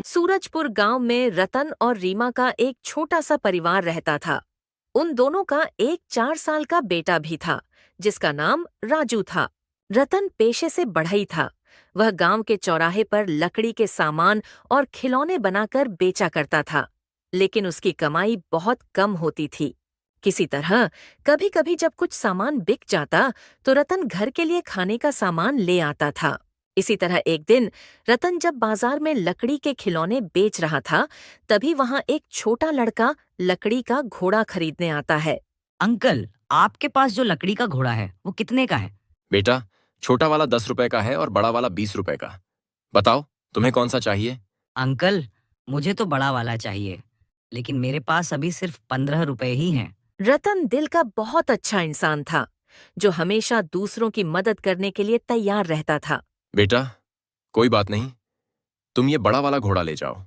सूरजपुर गांव में रतन और रीमा का एक छोटा सा परिवार रहता था। उन दोनों का एक 4 साल का बेटा भी था, जिसका नाम राजू था। रतन पेशे से बढ़ई था। वह गांव के चौराहे पर लकड़ी के सामान और खिलौने बनाकर बेचा करता था, लेकिन उसकी कमाई बहुत कम होती थी। किसी तरह कभी कभी जब कुछ सामान बिक जाता तो रतन घर के लिए खाने का सामान ले आता था। इसी तरह एक दिन रतन जब बाजार में लकड़ी के खिलौने बेच रहा था, तभी वहां एक छोटा लड़का लकड़ी का घोड़ा खरीदने आता है। अंकल, आपके पास जो लकड़ी का घोड़ा है वो कितने का है? बेटा, छोटा वाला 10 रुपए का है और बड़ा वाला 20 रुपए का। बताओ, तुम्हें कौन सा चाहिए? अंकल, मुझे तो बड़ा वाला चाहिए, लेकिन मेरे पास अभी सिर्फ 15 रुपए ही हैं। रतन दिल का बहुत अच्छा इंसान था, जो हमेशा दूसरों की मदद करने के लिए तैयार रहता था। बेटा, कोई बात नहीं, तुम ये बड़ा वाला घोड़ा ले जाओ।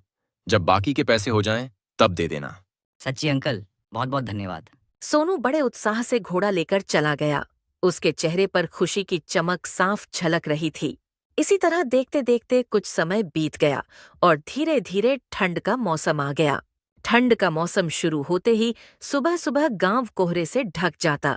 जब बाकी के पैसे हो जाएं, तब दे देना। सच्ची अंकल, बहुत बहुत धन्यवाद। सोनू बड़े उत्साह से घोड़ा लेकर चला गया। उसके चेहरे पर खुशी की चमक साफ झलक रही थी। इसी तरह देखते देखते कुछ समय बीत गया और धीरे धीरे ठंड का मौसम आ गया। ठंड का मौसम शुरू होते ही सुबह सुबह गांव कोहरे से ढक जाता।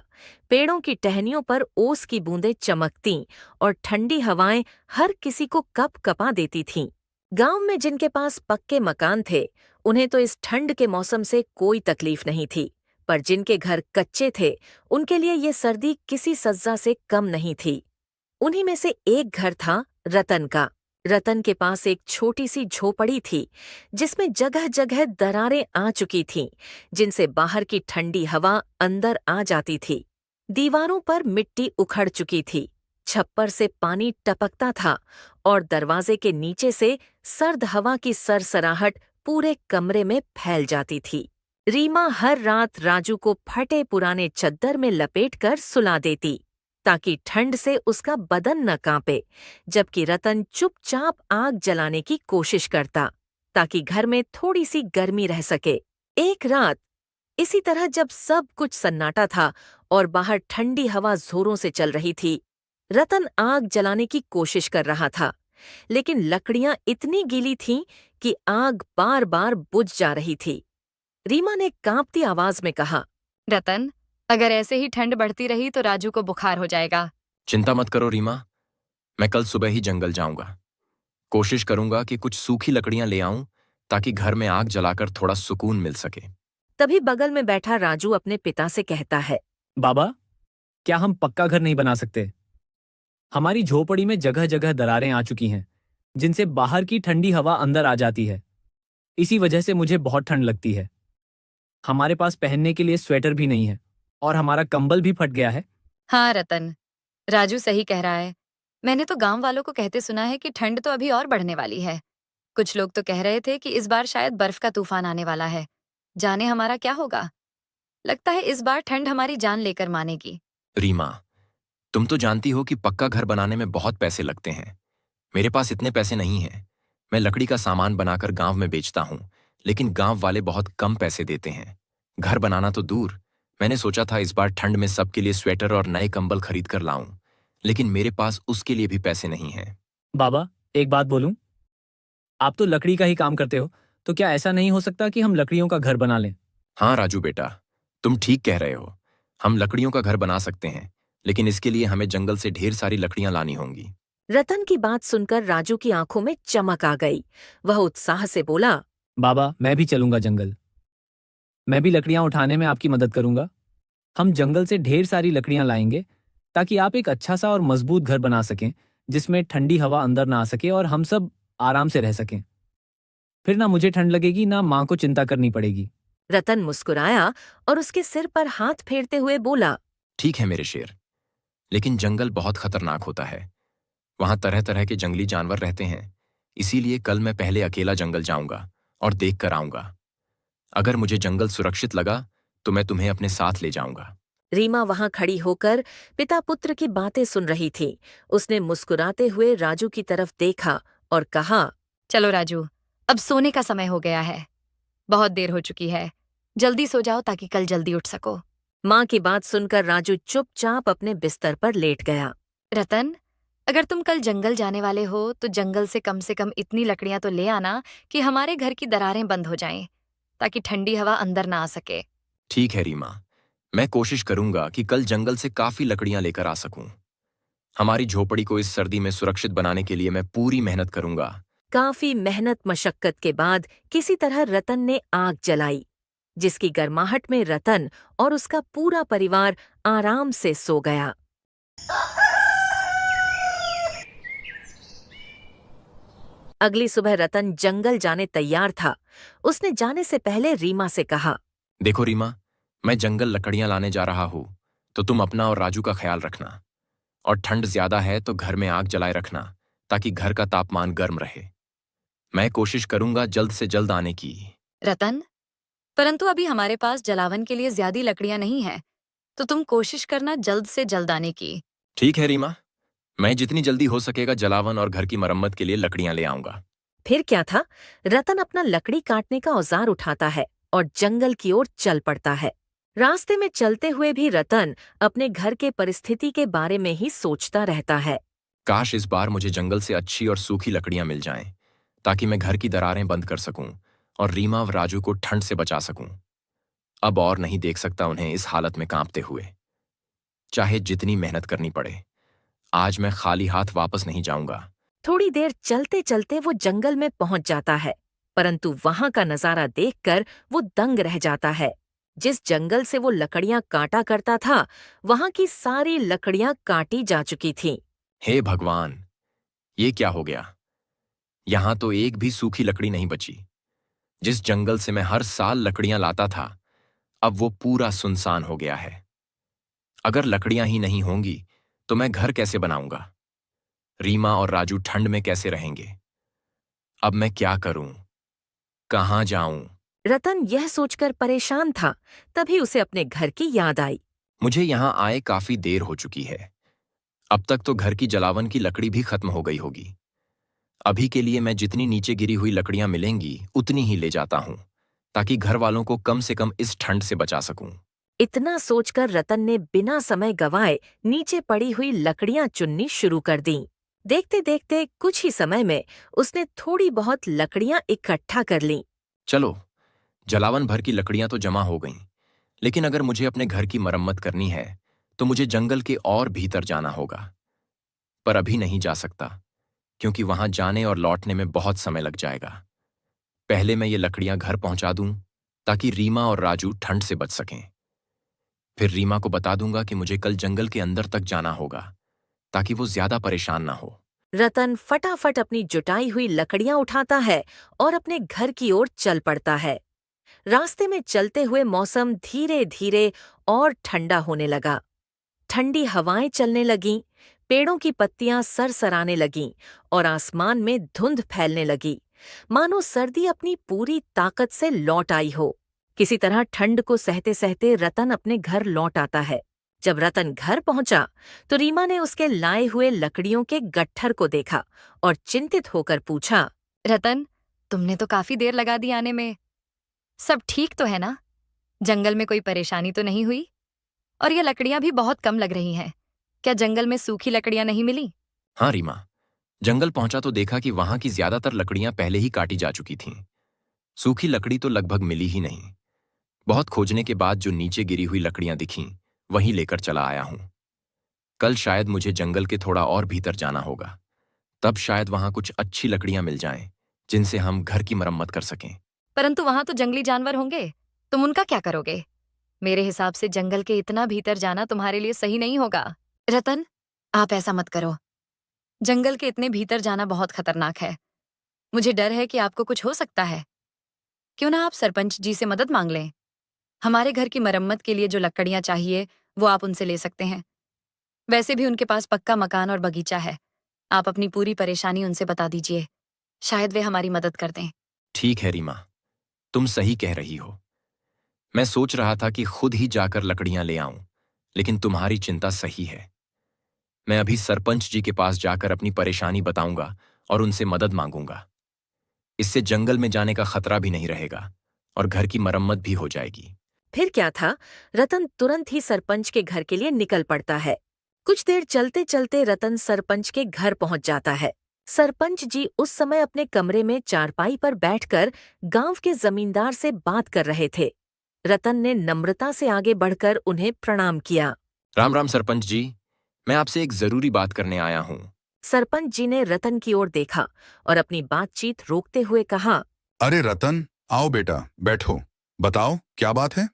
पेड़ों की टहनियों पर ओस की बूंदें चमकतीं और ठंडी हवाएं हर किसी को कप कपा देती थीं। गांव में जिनके पास पक्के मकान थे, उन्हें तो इस ठंड के मौसम से कोई तकलीफ नहीं थी, पर जिनके घर कच्चे थे, उनके लिए ये सर्दी किसी सज्जा से कम नहीं थी। उन्हीं में से एक घर था रतन का। रतन के पास एक छोटी सी झोपड़ी थी, जिसमें जगह जगह दरारें आ चुकी थीं, जिनसे बाहर की ठंडी हवा अंदर आ जाती थी। दीवारों पर मिट्टी उखड़ चुकी थी, छप्पर से पानी टपकता था और दरवाजे के नीचे से सर्द हवा की सरसराहट पूरे कमरे में फैल जाती थी। रीमा हर रात राजू को फटे पुराने चद्दर में लपेटकर सुला देती, ताकि ठंड से उसका बदन न कांपे, जबकि रतन चुपचाप आग जलाने की कोशिश करता, ताकि घर में थोड़ी सी गर्मी रह सके। एक रात इसी तरह जब सब कुछ सन्नाटा था और बाहर ठंडी हवा जोरों से चल रही थी, रतन आग जलाने की कोशिश कर रहा था, लेकिन लकड़ियां इतनी गीली थीं कि आग बार बार बुझ जा रही थी। रीमा ने कांपती आवाज में कहा, रतन, अगर ऐसे ही ठंड बढ़ती रही तो राजू को बुखार हो जाएगा। चिंता मत करो रीमा, मैं कल सुबह ही जंगल जाऊंगा। कोशिश करूंगा कि कुछ सूखी लकड़ियां ले आऊं, ताकि घर में आग जलाकर थोड़ा सुकून मिल सके। तभी बगल में बैठा राजू अपने पिता से कहता है, बाबा, क्या हम पक्का घर नहीं बना सकते? हमारी झोपड़ी में जगह जगह दरारें आ चुकी हैं, जिनसे बाहर की ठंडी हवा अंदर आ जाती है। इसी वजह से मुझे बहुत ठंड लगती है। हमारे पास पहनने के लिए स्वेटर भी नहीं है और हमारा कंबल भी फट गया है। हाँ रतन, राजू सही कह रहा है। मैंने तो गांव वालों को कहते सुना है कि ठंड तो अभी और बढ़ने वाली है। कुछ लोग तो कह रहे थे कि इस बार शायद बर्फ का तूफान आने वाला है। जाने हमारा क्या होगा। लगता है इस बार ठंड हमारी जान लेकर मानेगी। रीमा, तुम तो जानती हो कि पक्का घर बनाने में बहुत पैसे लगते हैं। मेरे पास इतने पैसे नहीं हैं। मैं लकड़ी का सामान बनाकर गांव में बेचता हूं, लेकिन गांव वाले बहुत कम पैसे देते हैं। घर बनाना तो दूर, मैंने सोचा था इस बार ठंड में सबके लिए स्वेटर और नए कंबल खरीद कर लाऊं, लेकिन मेरे पास उसके लिए भी पैसे नहीं हैं। बाबा, एक बात बोलूं? आप तो लकड़ी का ही काम करते हो, तो क्या ऐसा नहीं हो सकता कि हम लकड़ियों का घर बना लें? हाँ राजू बेटा, तुम ठीक कह रहे हो। हम लकड़ियों का घर बना सकते हैं, लेकिन इसके लिए हमें जंगल से ढेर सारी लकड़ियां लानी होंगी। रतन की बात सुनकर राजू की आंखों में चमक आ गई। वह उत्साह से बोला, बाबा, मैं भी चलूंगा जंगल। मैं भी लकड़ियां उठाने में आपकी मदद करूंगा। हम जंगल से ढेर सारी लकड़ियां लाएंगे, ताकि आप एक अच्छा सा और मजबूत घर बना सकें, जिसमें ठंडी हवा अंदर ना आ सके और हम सब आराम से रह सकें। फिर ना मुझे ठंड लगेगी, ना माँ को चिंता करनी पड़ेगी। रतन मुस्कुराया और उसके सिर पर हाथ फेरते हुए बोला, ठीक है मेरे शेर, लेकिन जंगल बहुत खतरनाक होता है। वहां तरह तरह के जंगली जानवर रहते हैं। इसीलिए कल मैं पहले अकेला जंगल जाऊंगा और देख कर आऊंगा। अगर मुझे जंगल सुरक्षित लगा तो मैं तुम्हें अपने साथ ले जाऊंगा। रीमा वहां खड़ी होकर पिता पुत्र की बातें सुन रही थी। उसने मुस्कुराते हुए राजू की तरफ देखा और कहा, चलो राजू, अब सोने का समय हो गया है। बहुत देर हो चुकी है। जल्दी सो जाओ ताकि कल जल्दी उठ सको। माँ की बात सुनकर राजू चुपचाप अपने बिस्तर पर लेट गया। रतन, अगर तुम कल जंगल जाने वाले हो तो जंगल से कम इतनी लकड़ियां तो ले आना कि हमारे घर की दरारें बंद हो जाएं, ताकि ठंडी हवा अंदर ना आ सके। ठीक है रीमा, मैं कोशिश करूंगा कि कल जंगल से काफी लकड़ियां लेकर आ सकूं। हमारी झोपड़ी को इस सर्दी में सुरक्षित बनाने के लिए मैं पूरी मेहनत करूंगा। काफी मेहनत मशक्कत के बाद किसी तरह रतन ने आग जलाई, जिसकी गर्माहट में रतन और उसका पूरा परिवार आराम से सो गया। अगली सुबह रतन जंगल जाने तैयार था। उसने जाने से पहले रीमा से कहा, देखो रीमा, मैं जंगल लकड़ियां लाने जा रहा हूं, तो तुम अपना और राजू का ख्याल रखना। और ठंड ज्यादा है तो घर में आग जलाए रखना, ताकि घर का तापमान गर्म रहे। मैं कोशिश करूंगा जल्द से जल्द आने की। रतन, परंतु अभी हमारे पास जलावन के लिए ज्यादा लकड़ियां नहीं है, तो तुम कोशिश करना जल्द से जल्द आने की। ठीक है रीमा, मैं जितनी जल्दी हो सकेगा जलावन और घर की मरम्मत के लिए लकड़ियां ले आऊंगा। फिर क्या था, रतन अपना लकड़ी काटने का औजार उठाता है और जंगल की ओर चल पड़ता है। रास्ते में चलते हुए भी रतन अपने घर के परिस्थिति के बारे में ही सोचता रहता है। काश इस बार मुझे जंगल से अच्छी और सूखी लकड़ियां मिल जाएं, ताकि मैं घर की दरारें बंद कर सकूं और रीमा और राजू को ठंड से बचा सकूं। अब और नहीं देख सकता उन्हें इस हालत में कांपते हुए। चाहे जितनी मेहनत करनी पड़े, आज मैं खाली हाथ वापस नहीं जाऊंगा। थोड़ी देर चलते चलते वो जंगल में पहुंच जाता है, परंतु वहां का नजारा देखकर वो दंग रह जाता है। जिस जंगल से वो लकड़ियां काटा करता था, वहां की सारी लकड़ियां काटी जा चुकी थीं। हे भगवान, ये क्या हो गया? यहां तो एक भी सूखी लकड़ी नहीं बची। जिस जंगल से मैं हर साल लकड़ियां लाता था, अब वो पूरा सुनसान हो गया है। अगर लकड़ियां ही नहीं होंगी तो मैं घर कैसे बनाऊंगा? रीमा और राजू ठंड में कैसे रहेंगे? अब मैं क्या करूं? कहां जाऊं? रतन यह सोचकर परेशान था, तभी उसे अपने घर की याद आई। मुझे यहां आए काफी देर हो चुकी है। अब तक तो घर की जलावन की लकड़ी भी खत्म हो गई होगी। अभी के लिए मैं जितनी नीचे गिरी हुई लकड़ियां मिलेंगी उतनी ही ले जाता हूं, ताकि घर वालों को कम से कम इस ठंड से बचा सकूं। इतना सोचकर रतन ने बिना समय गवाए नीचे पड़ी हुई लकड़ियां चुननी शुरू कर दीं। देखते देखते कुछ ही समय में उसने थोड़ी बहुत लकड़ियां इकट्ठा कर लीं। चलो, जलावन भर की लकड़ियां तो जमा हो गईं, लेकिन अगर मुझे अपने घर की मरम्मत करनी है तो मुझे जंगल के और भीतर जाना होगा। पर अभी नहीं जा सकता, क्योंकि वहां जाने और लौटने में बहुत समय लग जाएगा। पहले मैं ये लकड़ियां घर पहुंचा दूं, ताकि रीमा और राजू ठंड से बच सकें। फिर रीमा को बता दूंगा कि मुझे कल जंगल के अंदर तक जाना होगा, ताकि वो ज्यादा परेशान ना हो। रतन फटाफट अपनी जुटाई हुई लकड़ियां उठाता है और अपने घर की ओर चल पड़ता है। रास्ते में चलते हुए मौसम धीरे धीरे और ठंडा होने लगा। ठंडी हवाएं चलने लगीं, पेड़ों की पत्तियां सरसराने लगीं और आसमान में धुंध फैलने लगी, मानो सर्दी अपनी पूरी ताकत से लौट आई हो। किसी तरह ठंड को सहते सहते रतन अपने घर लौट आता है। जब रतन घर पहुंचा तो रीमा ने उसके लाए हुए लकड़ियों के गट्ठर को देखा और चिंतित होकर पूछा, रतन, तुमने तो काफी देर लगा दी आने में। सब ठीक तो है ना? जंगल में कोई परेशानी तो नहीं हुई? और ये लकड़ियां भी बहुत कम लग रही हैं। क्या जंगल में सूखी लकड़ियां नहीं मिली? हाँ रीमा, जंगल पहुंचा तो देखा कि वहां की ज्यादातर लकड़ियां पहले ही काटी जा चुकी थीं। सूखी लकड़ी तो लगभग मिली ही नहीं। बहुत खोजने के बाद जो नीचे गिरी हुई लकड़ियां दिखीं, वहीं लेकर चला आया हूं। कल शायद मुझे जंगल के थोड़ा और भीतर जाना होगा। तब शायद वहां कुछ अच्छी लकड़ियां मिल जाएं, जिनसे हम घर की मरम्मत कर सकें। परंतु वहां तो जंगली जानवर होंगे, तुम उनका क्या करोगे? मेरे हिसाब से जंगल के इतना भीतर जाना तुम्हारे लिए सही नहीं होगा। रतन, आप ऐसा मत करो। जंगल के इतने भीतर जाना बहुत खतरनाक है। मुझे डर है कि आपको कुछ हो सकता है। क्यों ना आप सरपंच जी से मदद मांग लें? हमारे घर की मरम्मत के लिए जो लकड़ियां चाहिए वो आप उनसे ले सकते हैं। वैसे भी उनके पास पक्का मकान और बगीचा है। आप अपनी पूरी परेशानी उनसे बता दीजिए, शायद वे हमारी मदद कर दें। ठीक है रीमा, तुम सही कह रही हो। मैं सोच रहा था कि खुद ही जाकर लकड़ियां ले आऊं, लेकिन तुम्हारी चिंता सही है। मैं अभी सरपंच जी के पास जाकर अपनी परेशानी बताऊंगा और उनसे मदद मांगूंगा। इससे जंगल में जाने का खतरा भी नहीं रहेगा और घर की मरम्मत भी हो जाएगी। फिर क्या था, रतन तुरंत ही सरपंच के घर के लिए निकल पड़ता है। कुछ देर चलते चलते रतन सरपंच के घर पहुंच जाता है। सरपंच जी उस समय अपने कमरे में चारपाई पर बैठकर गांव के जमींदार से बात कर रहे थे। रतन ने नम्रता से आगे बढ़कर उन्हें प्रणाम किया। राम राम सरपंच जी, मैं आपसे एक जरूरी बात करने आया हूँ। सरपंच जी ने रतन की ओर देखा और अपनी बातचीत रोकते हुए कहा, अरे रतन, आओ बेटा, बैठो। बताओ क्या बात है?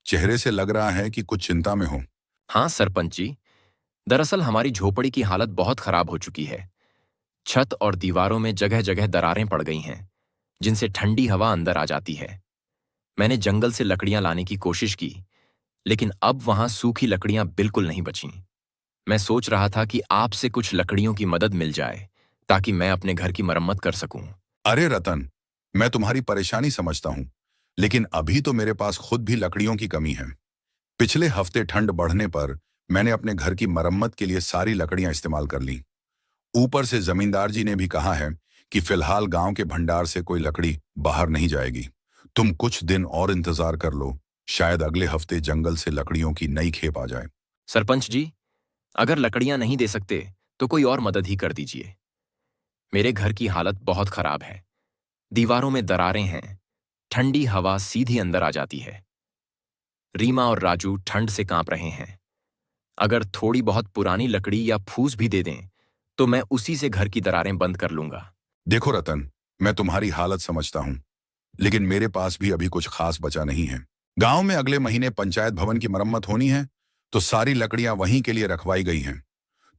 चेहरे से लग रहा है कि कुछ चिंता में हो। हाँ सरपंच जी, दरअसल हमारी झोपड़ी की हालत बहुत खराब हो चुकी है। छत और दीवारों में जगह जगह दरारें पड़ गई हैं, जिनसे ठंडी हवा अंदर आ जाती है। मैंने जंगल से लकड़ियां लाने की कोशिश की, लेकिन अब वहां सूखी लकड़ियां बिल्कुल नहीं बचीं। मैं सोच रहा था कि आपसे कुछ लकड़ियों की मदद मिल जाए, ताकि मैं अपने घर की मरम्मत कर सकूं। अरे रतन, मैं तुम्हारी परेशानी समझता हूँ, लेकिन अभी तो मेरे पास खुद भी लकड़ियों की कमी है। पिछले हफ्ते ठंड बढ़ने पर मैंने अपने घर की मरम्मत के लिए सारी लकड़ियां इस्तेमाल कर ली। ऊपर से जमींदार जी ने भी कहा है कि फिलहाल गांव के भंडार से कोई लकड़ी बाहर नहीं जाएगी। तुम कुछ दिन और इंतजार कर लो, शायद अगले हफ्ते जंगल से लकड़ियों की नई खेप आ जाए। सरपंच जी, अगर लकड़ियां नहीं दे सकते तो कोई और मदद ही कर दीजिए। मेरे घर की हालत बहुत खराब है। दीवारों में दरारें हैं, ठंडी हवा सीधी अंदर आ जाती है। रीमा और राजू ठंड से कांप रहे हैं। अगर थोड़ी बहुत पुरानी लकड़ी या फूस भी दे दें तो मैं उसी से घर की दरारें बंद कर लूंगा। देखो रतन, मैं तुम्हारी हालत समझता हूँ, लेकिन मेरे पास भी अभी कुछ खास बचा नहीं है। गांव में अगले महीने पंचायत भवन की मरम्मत होनी है, तो सारी लकड़ियां वहीं के लिए रखवाई गई हैं।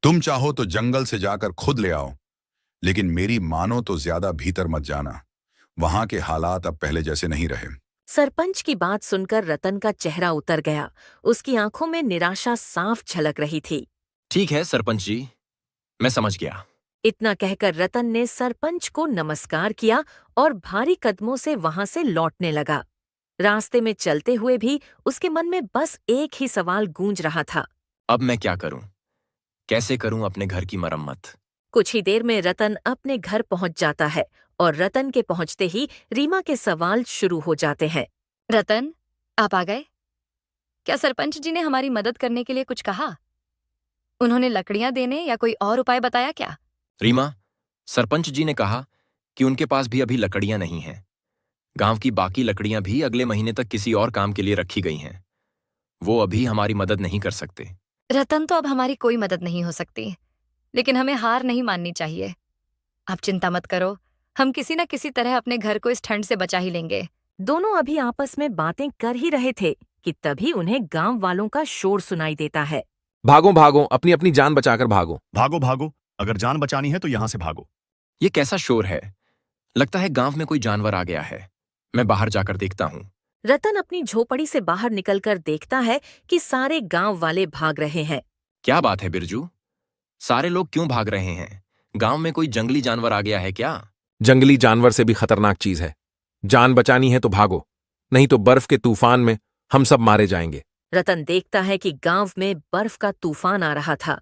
तुम चाहो तो जंगल से जाकर खुद ले आओ, लेकिन मेरी मानो तो ज्यादा भीतर मत जाना। वहां के हालात अब पहले जैसे नहीं रहे। सरपंच की बात सुनकर रतन का चेहरा उतर गया। उसकी आंखों में निराशा साफ झलक रही थी। ठीक है सरपंच जी, मैं समझ गया। इतना कहकर रतन ने सरपंच को नमस्कार किया और भारी कदमों से वहां से लौटने लगा। रास्ते में चलते हुए भी उसके मन में बस एक ही सवाल गूंज रहा था, अब मैं क्या करूं? कैसे करूं अपने घर की मरम्मत? कुछ ही देर में रतन अपने घर पहुंच जाता है और रतन के पहुंचते ही रीमा के सवाल शुरू हो जाते हैं। रतन, आप आ गए? क्या सरपंच जी ने हमारी मदद करने के लिए कुछ कहा? उन्होंने लकड़ियां देने या कोई और उपाय बताया क्या? रीमा, सरपंच जी ने कहा कि उनके पास भी अभी लकड़ियां नहीं हैं। गांव की बाकी लकड़ियां भी अगले महीने तक किसी और काम के लिए रखी गई हैं। वो अभी हमारी मदद नहीं कर सकते। रतन, तो अब हमारी कोई मदद नहीं हो सकती, लेकिन हमें हार नहीं माननी चाहिए। आप चिंता मत करो, हम किसी न किसी तरह अपने घर को इस ठंड से बचा ही लेंगे। दोनों अभी आपस में बातें कर ही रहे थे कि तभी उन्हें गांव वालों का शोर सुनाई देता है। भागो भागो, अपनी अपनी जान बचाकर भागो। भागो भागो, अगर जान बचानी है तो यहाँ से भागो। ये कैसा शोर है? लगता है गांव में कोई जानवर आ गया है। मैं बाहर जाकर देखता हूं। रतन अपनी झोपड़ी से बाहर निकलकर देखता है कि सारे गांव वाले भाग रहे हैं। क्या बात है बिरजू? सारे लोग क्यों भाग रहे हैं? गांव में कोई जंगली जानवर आ गया है क्या? जंगली जानवर से भी खतरनाक चीज है। जान बचानी है तो भागो, नहीं तो बर्फ के तूफान में हम सब मारे जाएंगे। रतन देखता है कि गांव में बर्फ का तूफान आ रहा था।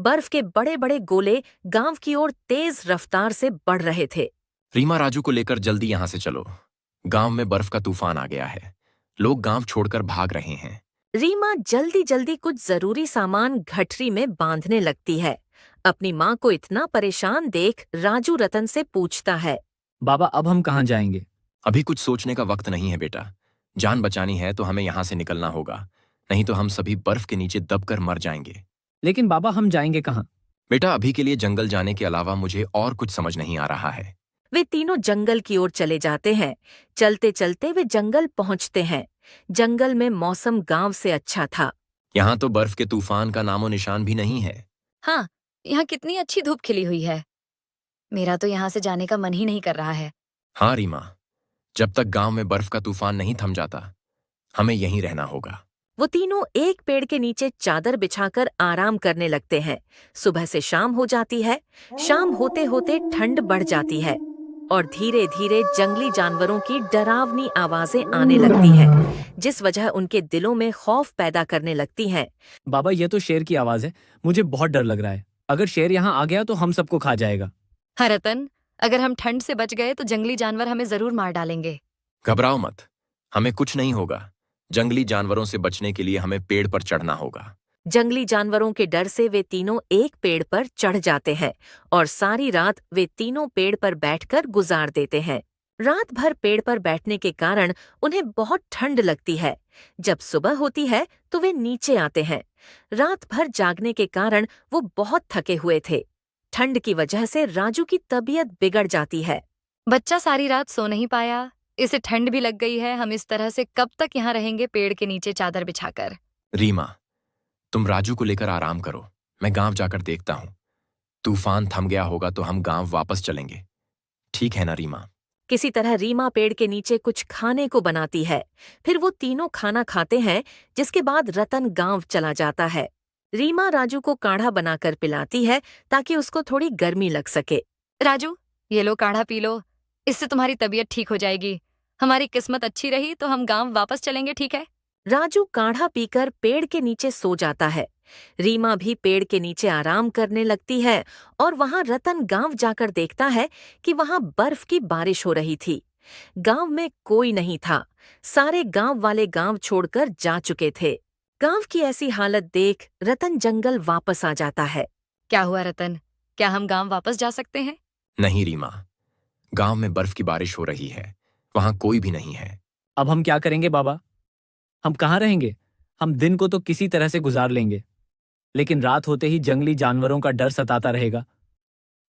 बर्फ के बड़े बड़े गोले गांव की ओर तेज रफ्तार से बढ़ रहे थे। रीमा, राजू को लेकर जल्दी यहां से चलो। गांव में बर्फ का तूफान आ गया है। लोग गांव छोड़कर भाग रहे हैं। रीमा जल्दी जल्दी कुछ जरूरी सामान गठरी में बांधने लगती है। अपनी माँ को इतना परेशान देख राजू रतन से पूछता है, बाबा अब हम कहाँ जाएंगे? अभी कुछ सोचने का वक्त नहीं है बेटा। जान बचानी है तो हमें यहां से निकलना होगा, नहीं तो हम सभी बर्फ के नीचे दबकर मर जाएंगे। लेकिन बाबा हम जाएंगे कहाँ? बेटा, अभी के लिए जंगल जाने के अलावा मुझे और कुछ समझ नहीं आ रहा है। वे तीनों जंगल की ओर चले जाते हैं। चलते चलते वे जंगल पहुंचते हैं। जंगल में मौसम गांव से अच्छा था। यहाँ तो बर्फ के तूफान का नामो निशान भी नहीं है। हाँ, यहाँ कितनी अच्छी धूप खिली हुई है। मेरा तो यहाँ से जाने का मन ही नहीं कर रहा है। हाँ रीमा, जब तक गांव में बर्फ का तूफान नहीं थम जाता, हमें यहीं रहना होगा। वो तीनों एक पेड़ के नीचे चादर बिछाकर आराम करने लगते हैं। सुबह से शाम हो जाती है। शाम होते होते ठंड बढ़ जाती है और धीरे धीरे जंगली जानवरों की डरावनी आवाजें आने लगती हैं, जिस वजह उनके दिलों में खौफ पैदा करने लगती हैं। बाबा ये तो शेर की आवाज है, मुझे बहुत डर लग रहा है। अगर शेर यहाँ आ गया तो हम सबको खा जाएगा। हाँ रतन, अगर हम ठंड से बच गए तो जंगली जानवर हमें जरूर मार डालेंगे। घबराओ मत, हमें कुछ नहीं होगा। जंगली जानवरों से बचने के लिए हमें पेड़ पर चढ़ना होगा। जंगली जानवरों के डर से वे तीनों एक पेड़ पर चढ़ जाते हैं और सारी रात वे तीनों पेड़ पर बैठकर गुजार देते हैं। रात भर पेड़ पर बैठने के कारण उन्हें बहुत ठंड लगती है। जब सुबह होती है तो वे नीचे आते हैं। रात भर जागने के कारण वो बहुत थके हुए थे। ठंड की वजह से राजू की तबीयत बिगड़ जाती है। बच्चा सारी रात सो नहीं पाया, इसे ठंड भी लग गई है। हम इस तरह से कब तक यहाँ रहेंगे पेड़ के नीचे चादर बिछाकर? रीमा, तुम राजू को लेकर आराम करो, मैं गांव जाकर देखता हूं। तूफान थम गया होगा तो हम गांव वापस चलेंगे, ठीक है ना रीमा? किसी तरह रीमा पेड़ के नीचे कुछ खाने को बनाती है। फिर वो तीनों खाना खाते हैं, जिसके बाद रतन गांव चला जाता है। रीमा राजू को काढ़ा बनाकर पिलाती है ताकि उसको थोड़ी गर्मी लग सके। राजू, ये लो काढ़ा पी लो, इससे तुम्हारी तबीयत ठीक हो जाएगी। हमारी किस्मत अच्छी रही तो हम गांव वापस चलेंगे, ठीक है? राजू काढ़ा पीकर पेड़ के नीचे सो जाता है। रीमा भी पेड़ के नीचे आराम करने लगती है और वहां रतन गांव जाकर देखता है कि वहां बर्फ की बारिश हो रही थी। गांव में कोई नहीं था। सारे गांव वाले गांव छोड़कर जा चुके थे। गांव की ऐसी हालत देख रतन जंगल वापस आ जाता है। क्या हुआ रतन, क्या हम गांव वापस जा सकते हैं? नहीं रीमा, गांव में बर्फ की बारिश हो रही है, वहां कोई भी नहीं है। अब हम क्या करेंगे बाबा? हम कहाँ रहेंगे? हम दिन को तो किसी तरह से गुजार लेंगे, लेकिन रात होते ही जंगली जानवरों का डर सताता रहेगा।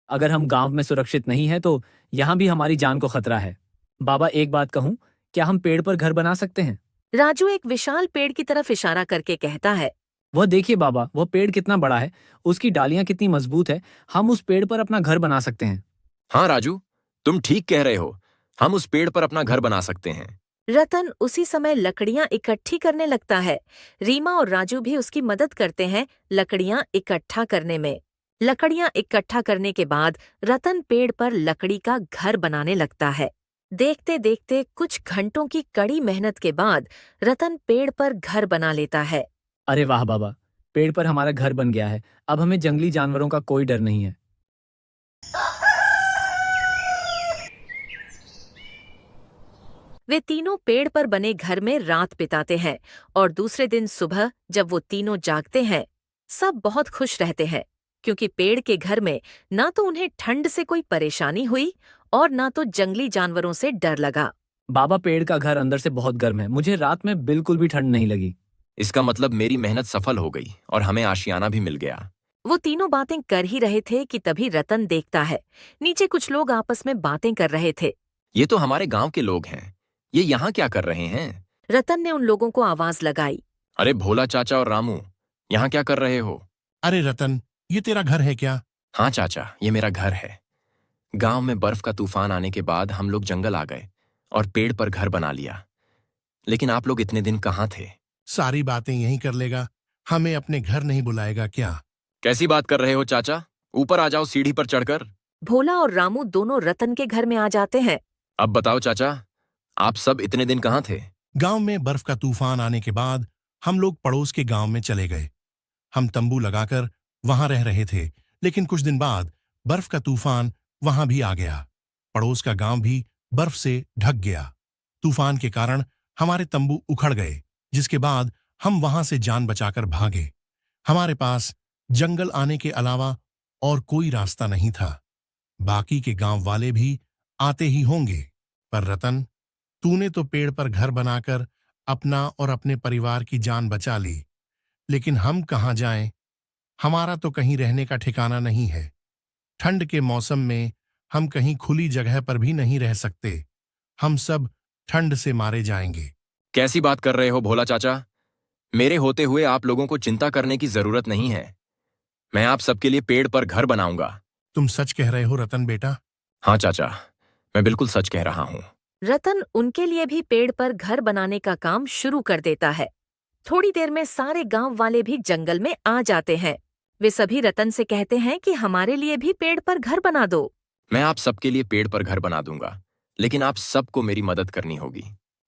अगर हम गांव में सुरक्षित नहीं हैं तो यहाँ भी हमारी जान को खतरा है। बाबा, एक बात कहूँ, क्या हम पेड़ पर घर बना सकते हैं? राजू एक विशाल पेड़ की तरफ इशारा करके कहता है। वह देखिए बाबा, वह पेड़ कितना बड़ा है, उसकी डालियां कितनी मजबूत है। हम उस पेड़ पर अपना घर बना सकते हैं। हाँ राजू, तुम ठीक कह रहे हो, हम उस पेड़ पर अपना घर बना सकते हैं। रतन उसी समय लकड़ियां इकट्ठी करने लगता है। रीमा और राजू भी उसकी मदद करते हैं लकड़ियां इकट्ठा करने में। लकड़ियां इकट्ठा करने के बाद रतन पेड़ पर लकड़ी का घर बनाने लगता है। देखते देखते कुछ घंटों की कड़ी मेहनत के बाद रतन पेड़ पर घर बना लेता है। अरे वाह बाबा, पेड़ पर हमारा घर बन गया है। अब हमें जंगली जानवरों का कोई डर नहीं है। वे तीनों पेड़ पर बने घर में रात बिताते हैं और दूसरे दिन सुबह जब वो तीनों जागते हैं, सब बहुत खुश रहते हैं, क्योंकि पेड़ के घर में ना तो उन्हें ठंड से कोई परेशानी हुई और ना तो जंगली जानवरों से डर लगा। बाबा, पेड़ का घर अंदर से बहुत गर्म है, मुझे रात में बिल्कुल भी ठंड नहीं लगी। इसका मतलब मेरी मेहनत सफल हो गई और हमें आशियाना भी मिल गया। वो तीनों बातें कर ही रहे थे कि तभी रतन देखता है नीचे कुछ लोग आपस में बातें कर रहे थे। ये तो हमारे गांव के लोग हैं, ये यहाँ क्या कर रहे हैं? रतन ने उन लोगों को आवाज लगाई। अरे भोला चाचा और रामू, यहाँ क्या कर रहे हो? अरे रतन, ये तेरा घर है क्या? हाँ चाचा, ये मेरा घर है। गांव में बर्फ का तूफान आने के बाद हम लोग जंगल आ गए और पेड़ पर घर बना लिया। लेकिन आप लोग इतने दिन कहाँ थे? सारी बातें यहीं कर लेगा, हमें अपने घर नहीं बुलाएगा क्या? कैसी बात कर रहे हो चाचा? ऊपर आ जाओ सीढ़ी पर चढ़कर। भोला और रामू दोनों रतन के घर में आ जाते हैं। अब बताओ चाचा, आप सब इतने दिन कहाँ थे? गांव में बर्फ का तूफान आने के बाद हम लोग पड़ोस के गांव में चले गए। हम तंबू लगाकर वहां रह रहे थे, लेकिन कुछ दिन बाद बर्फ का तूफान वहां भी आ गया। पड़ोस का गांव भी बर्फ से ढक गया। तूफान के कारण हमारे तंबू उखड़ गए, जिसके बाद हम वहां से जान बचाकर भागे। हमारे पास जंगल आने के अलावा और कोई रास्ता नहीं था। बाकी के गांव वाले भी आते ही होंगे, पर रतन, तूने तो पेड़ पर घर बनाकर अपना और अपने परिवार की जान बचा ली, लेकिन हम कहाँ जाएं? हमारा तो कहीं रहने का ठिकाना नहीं है। ठंड के मौसम में हम कहीं खुली जगह पर भी नहीं रह सकते। हम सब ठंड से मारे जाएंगे। कैसी बात कर रहे हो भोला चाचा? मेरे होते हुए आप लोगों को चिंता करने की जरूरत नहीं है। मैं आप सबके लिए पेड़ पर घर बनाऊंगा। तुम सच कह रहे हो रतन बेटा? हाँ चाचा, मैं बिल्कुल सच कह रहा हूँ। रतन उनके लिए भी पेड़ पर घर बनाने का काम शुरू कर देता है। थोड़ी देर में सारे गांव वाले भी जंगल में आ जाते हैं। वे सभी रतन से कहते हैं कि हमारे लिए भी पेड़ पर घर बना दो। मैं आप सबके लिए पेड़ पर घर बना दूंगा, लेकिन आप सबको मेरी मदद करनी होगी।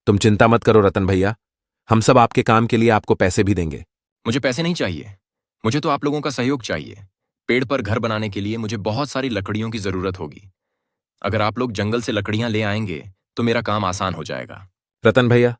तुम चिंता मत करो रतन भैया, हम सब आपके काम के लिए आपको पैसे भी देंगे। मुझे पैसे नहीं चाहिए, मुझे तो आप लोगों का सहयोग चाहिए। पेड़ पर घर बनाने के लिए मुझे बहुत सारी लकड़ियों की जरूरत होगी। अगर आप लोग जंगल से लकड़ियां ले आएंगे तो मेरा काम आसान हो जाएगा। रतन भैया,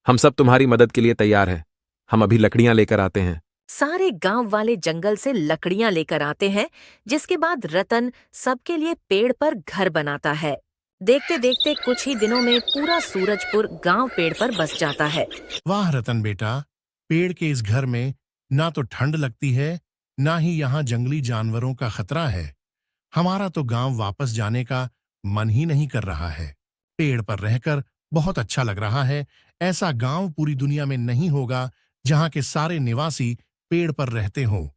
हम सब तुम्हारी मदद के लिए तैयार हैं। हम अभी लकड़ियां लेकर आते हैं। सारे गांव वाले जंगल से लकड़ियां लेकर आते हैं, जिसके बाद रतन सबके लिए पेड़ पर घर बनाता है। देखते देखते कुछ ही दिनों में पूरा सूरजपुर गांव पेड़ पर बस जाता है। वाह रतन बेटा, पेड़ के इस घर में ना तो ठंड लगती है, ना ही यहाँ जंगली जानवरों का खतरा है। हमारा तो गांव वापस जाने का मन ही नहीं कर रहा है। पेड़ पर रहकर बहुत अच्छा लग रहा है। ऐसा गांव पूरी दुनिया में नहीं होगा जहां के सारे निवासी पेड़ पर रहते हों।